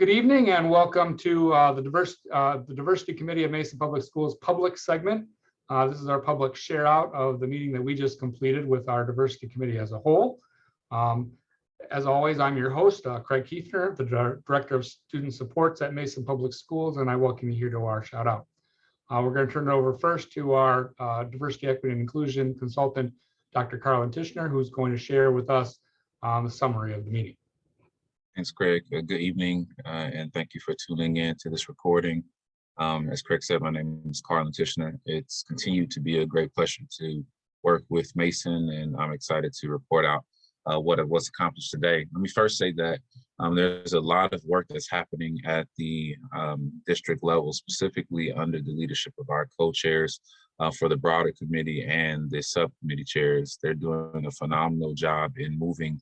Good evening and welcome to the Diversity Committee of Mason Public Schools public segment. This is our public share out of the meeting that we just completed with our Diversity Committee as a whole. As always, I'm your host, Craig Kiefner, the Director of Student Supports at Mason Public Schools, and I welcome you here to our shout out. We're going to turn it over first to our Diversity, Equity, and Inclusion consultant, Dr. Carlin Tishner, who's going to share with us the summary of the meeting. Thanks, Craig. Good evening, and thank you for tuning in to this recording. As Craig said, my name is Carlin Tishner. It's continued to be a great pleasure to work with Mason, and I'm excited to report out what was accomplished today. Let me first say that there's a lot of work that's happening at the district level, specifically under the leadership of our co-chairs for the broader committee and the subcommittee chairs. They're doing a phenomenal job in moving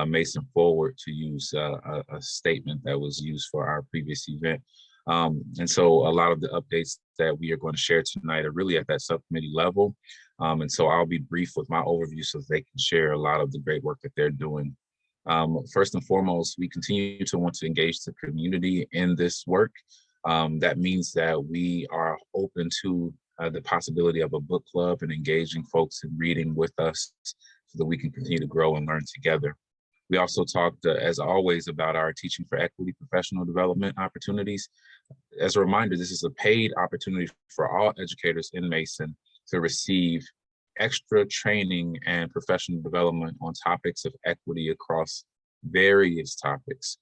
Mason forward, to use a statement that was used for our previous event. And so a lot of the updates that we are going to share tonight are really at that subcommittee level. And so I'll be brief with my overview so they can share a lot of the great work that they're doing. First and foremost, we continue to want to engage the community in this work. That means that we are open to the possibility of a book club and engaging folks in reading with us so that we can continue to grow and learn together. We also talked, as always, about our Teaching for Equity professional development opportunities. As a reminder, this is a paid opportunity for all educators in Mason to receive extra training and professional development on topics of equity across various topics.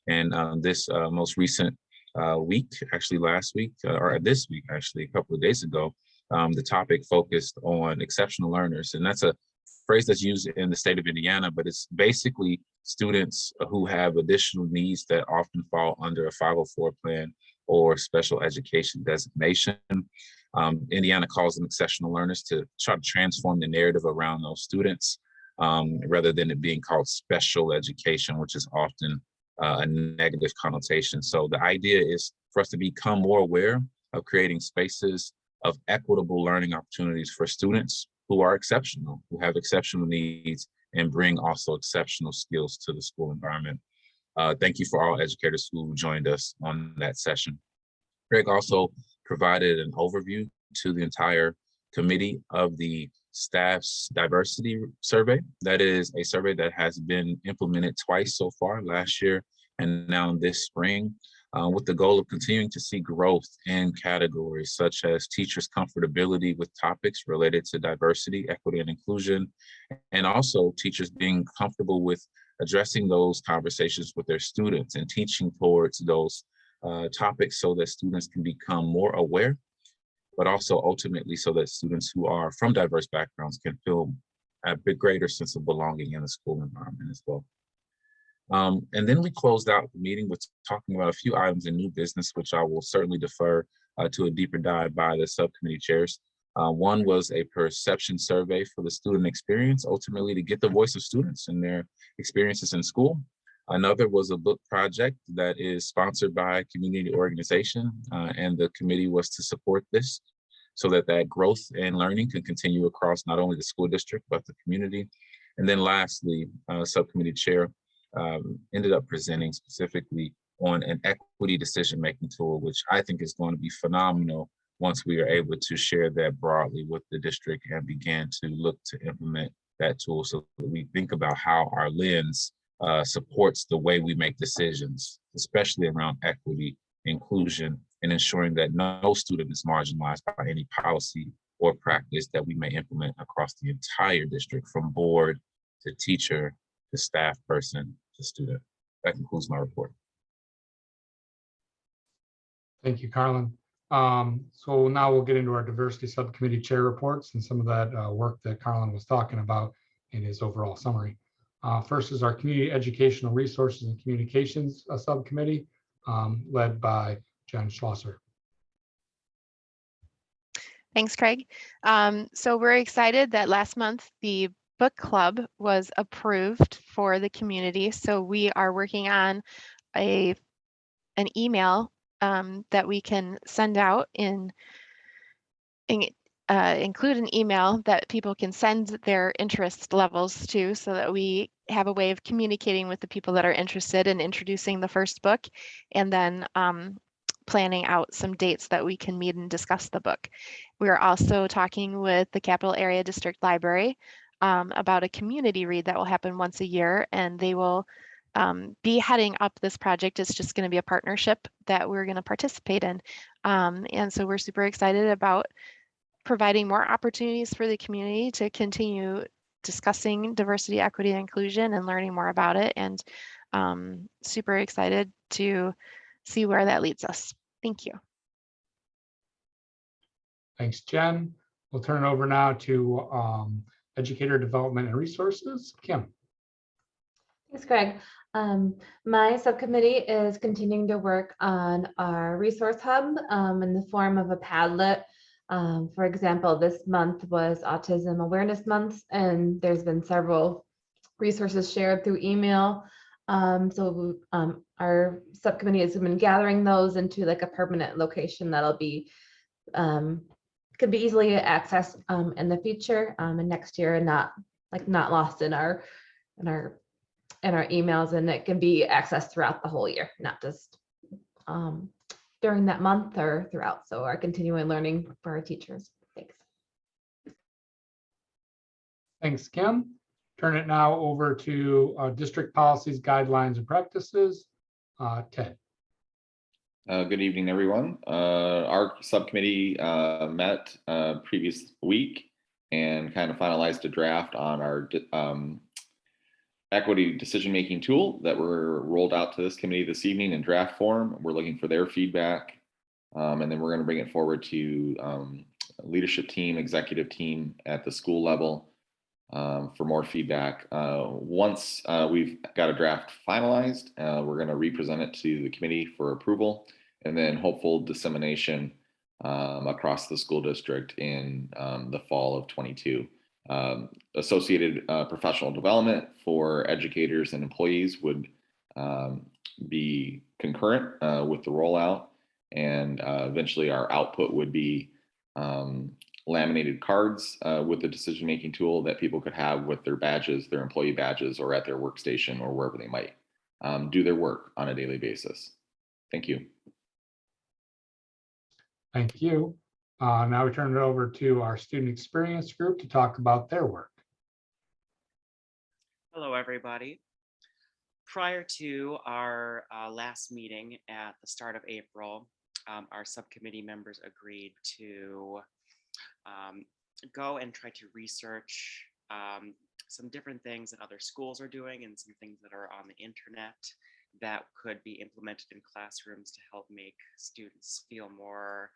And this most recent week, actually last week, or this week, actually, a couple of days ago, the topic focused on exceptional learners. And that's a phrase that's used in the state of Indiana, but it's basically students who have additional needs that often fall under a 504 plan or special education designation. Indiana calls them exceptional learners to try to transform the narrative around those students rather than it being called special education, which is often a negative connotation. So the idea is for us to become more aware of creating spaces of equitable learning opportunities for students who are exceptional, who have exceptional needs, and bring also exceptional skills to the school environment. Thank you for all educators who joined us on that session. Greg also provided an overview to the entire committee of the staff's diversity survey. That is a survey that has been implemented twice so far, last year and now this spring, with the goal of continuing to see growth in categories such as teachers' comfortability with topics related to diversity, equity, and inclusion, and also teachers being comfortable with addressing those conversations with their students and teaching towards those topics so that students can become more aware, but also ultimately so that students who are from diverse backgrounds can feel a bit greater sense of belonging in the school environment as well. And then we closed out the meeting with talking about a few items in new business, which I will certainly defer to a deeper dive by the subcommittee chairs. One was a perception survey for the student experience, ultimately to get the voice of students and their experiences in school. Another was a book project that is sponsored by a community organization, and the committee was to support this so that that growth and learning can continue across not only the school district, but the community. And then lastly, subcommittee chair ended up presenting specifically on an equity decision-making tool, which I think is going to be phenomenal once we are able to share that broadly with the district and begin to look to implement that tool so that we think about how our lens supports the way we make decisions, especially around equity, inclusion, and ensuring that no student is marginalized by any policy or practice that we may implement across the entire district, from board to teacher to staff person to student. That concludes my report. Thank you, Carlin. So now we'll get into our diversity subcommittee chair reports and some of that work that Carlin was talking about in his overall summary. First is our community educational resources and communications subcommittee led by Jen Schlosser. Thanks, Craig. So we're excited that last month the book club was approved for the community. So we are working on an email that we can send out include an email that people can send their interest levels to so that we have a way of communicating with the people that are interested in introducing the first book, and then planning out some dates that we can meet and discuss the book. We are also talking with the Capital Area District Library about a community read that will happen once a year, and they will be heading up this project. It's just going to be a partnership that we're going to participate in. And so we're super excited about providing more opportunities for the community to continue discussing diversity, equity, and inclusion and learning more about it. And super excited to see where that leads us. Thank you. Thanks, Jen. We'll turn it over now to Educator Development and Resources. Kim. Thanks, Greg. My subcommittee is continuing to work on our resource hub in the form of a Padlet. For example, this month was Autism Awareness Month, and there's been several resources shared through email. Our subcommittee has been gathering those into like a permanent location that'll be could be easily accessed in the future and next year, and not lost in our emails, and it can be accessed throughout the whole year, not just during that month or throughout. So our continuing learning for our teachers. Thanks. Thanks, Kim. Turn it now over to district policies, guidelines, and practices. Ted. Good evening, everyone. Our subcommittee met previous week and kind of finalized a draft on our equity decision-making tool that were rolled out to this committee this evening in draft form. We're looking for their feedback, and then we're going to bring it forward to leadership team, executive team at the school level for more feedback. Once we've got a draft finalized, we're going to represent it to the committee for approval, and then hopeful dissemination across the school district in the fall of 22. Associated professional development for educators and employees would be concurrent with the rollout, and eventually our output would be laminated cards with the decision-making tool that people could have with their badges, their employee badges, or at their workstation or wherever they might do their work on a daily basis. Thank you. Thank you. Now we turn it over to our student experience group to talk about their work. Hello, everybody. Prior to our last meeting at the start of April, our subcommittee members agreed to go and try to research some different things that other schools are doing and some things that are on the internet that could be implemented in classrooms to help make students feel more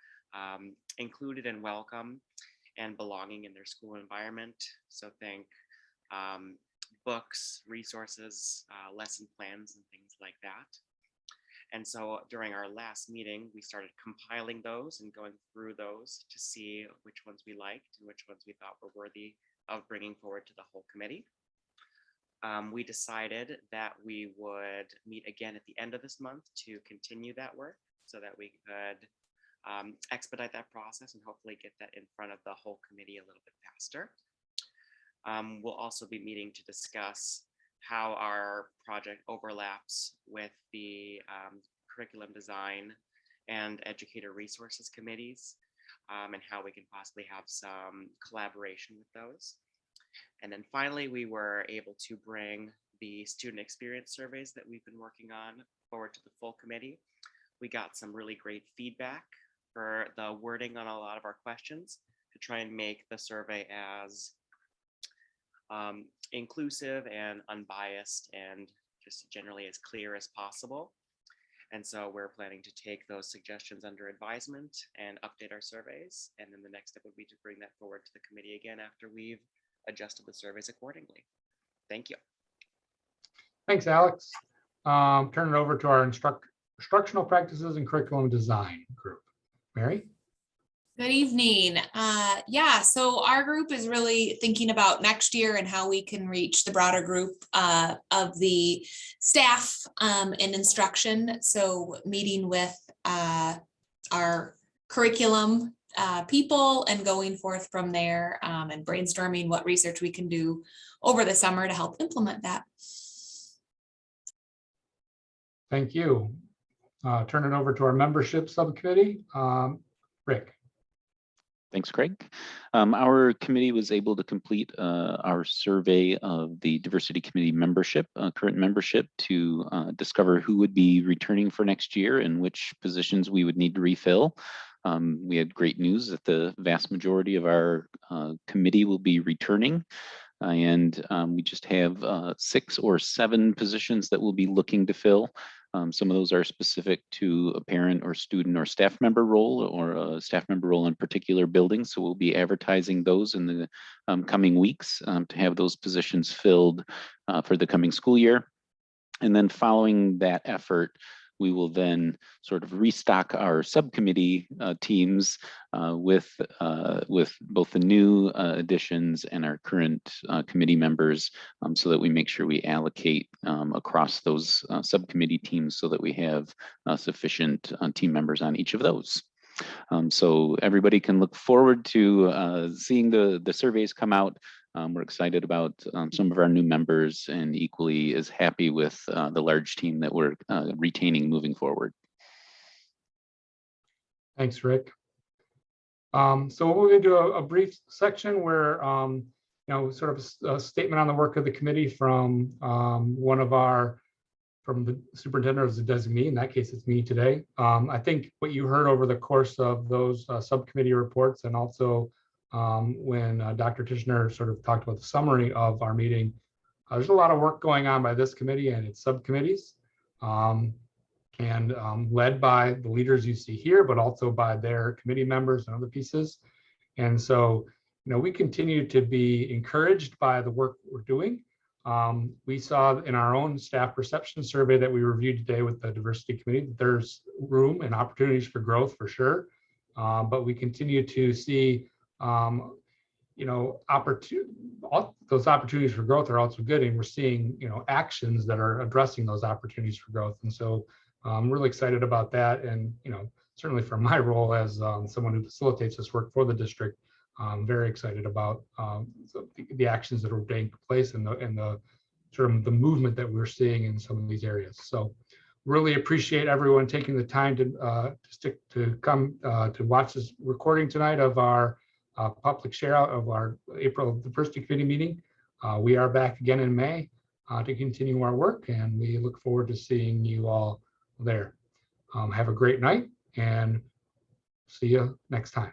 included and welcome and belonging in their school environment. So think books, resources, lesson plans, and things like that. And so during our last meeting, we started compiling those and going through those to see which ones we liked and which ones we thought were worthy of bringing forward to the whole committee. We decided that we would meet again at the end of this month to continue that work so that we could expedite that process and hopefully get that in front of the whole committee a little bit faster. We'll also be meeting to discuss how our project overlaps with the curriculum design and educator resources committees, and how we can possibly have some collaboration with those. And then finally, we were able to bring the student experience surveys that we've been working on forward to the full committee. We got some really great feedback for the wording on a lot of our questions to try and make the survey as inclusive and unbiased and just generally as clear as possible. And so we're planning to take those suggestions under advisement and update our surveys. And then the next step would be to bring that forward to the committee again after we've adjusted the surveys accordingly. Thank you. Thanks, Alex. Turn it over to our instructional practices and curriculum design group. Mary? Good evening. So our group is really thinking about next year and how we can reach the broader group of the staff in instruction. So meeting with our curriculum people and going forth from there and brainstorming what research we can do over the summer to help implement that. Thank you. Turn it over to our membership subcommittee. Rick. Thanks, Craig. Our committee was able to complete our survey of the diversity committee membership, current membership, to discover who would be returning for next year and which positions we would need to refill. We had great news that the vast majority of our committee will be returning. And we just have 6 or 7 positions that we'll be looking to fill. Some of those are specific to a parent or student or staff member role, or a staff member role in particular buildings. So we'll be advertising those in the coming weeks to have those positions filled for the coming school year. And then following that effort, we will then sort of restock our subcommittee teams with both the new additions and our current committee members, so that we make sure we allocate across those subcommittee teams so that we have sufficient team members on each of those. So everybody can look forward to seeing the surveys come out. We're excited about some of our new members and equally as happy with the large team that we're retaining moving forward. Thanks, Rick. So we're going to do a brief section where, sort of a statement on the work of the committee from from the superintendent as a designee. In that case, it's me today. I think what you heard over the course of those subcommittee reports, and also when Dr. Tishner sort of talked about the summary of our meeting, there's a lot of work going on by this committee and its subcommittees, and led by the leaders you see here, but also by their committee members and other pieces. And so, we continue to be encouraged by the work we're doing. We saw in our own staff perception survey that we reviewed today with the diversity committee that there's room and opportunities for growth for sure, but we continue to see those opportunities for growth are also good, and we're seeing actions that are addressing those opportunities for growth. And so I'm really excited about that, and certainly from my role as someone who facilitates this work for the district, I'm very excited about the actions that are taking place and the sort of the movement that we're seeing in some of these areas. So really appreciate everyone taking the time to come to watch this recording tonight of our public share out of our April diversity committee meeting. We are back again in May to continue our work, and we look forward to seeing you all there. Have a great night and see you next time.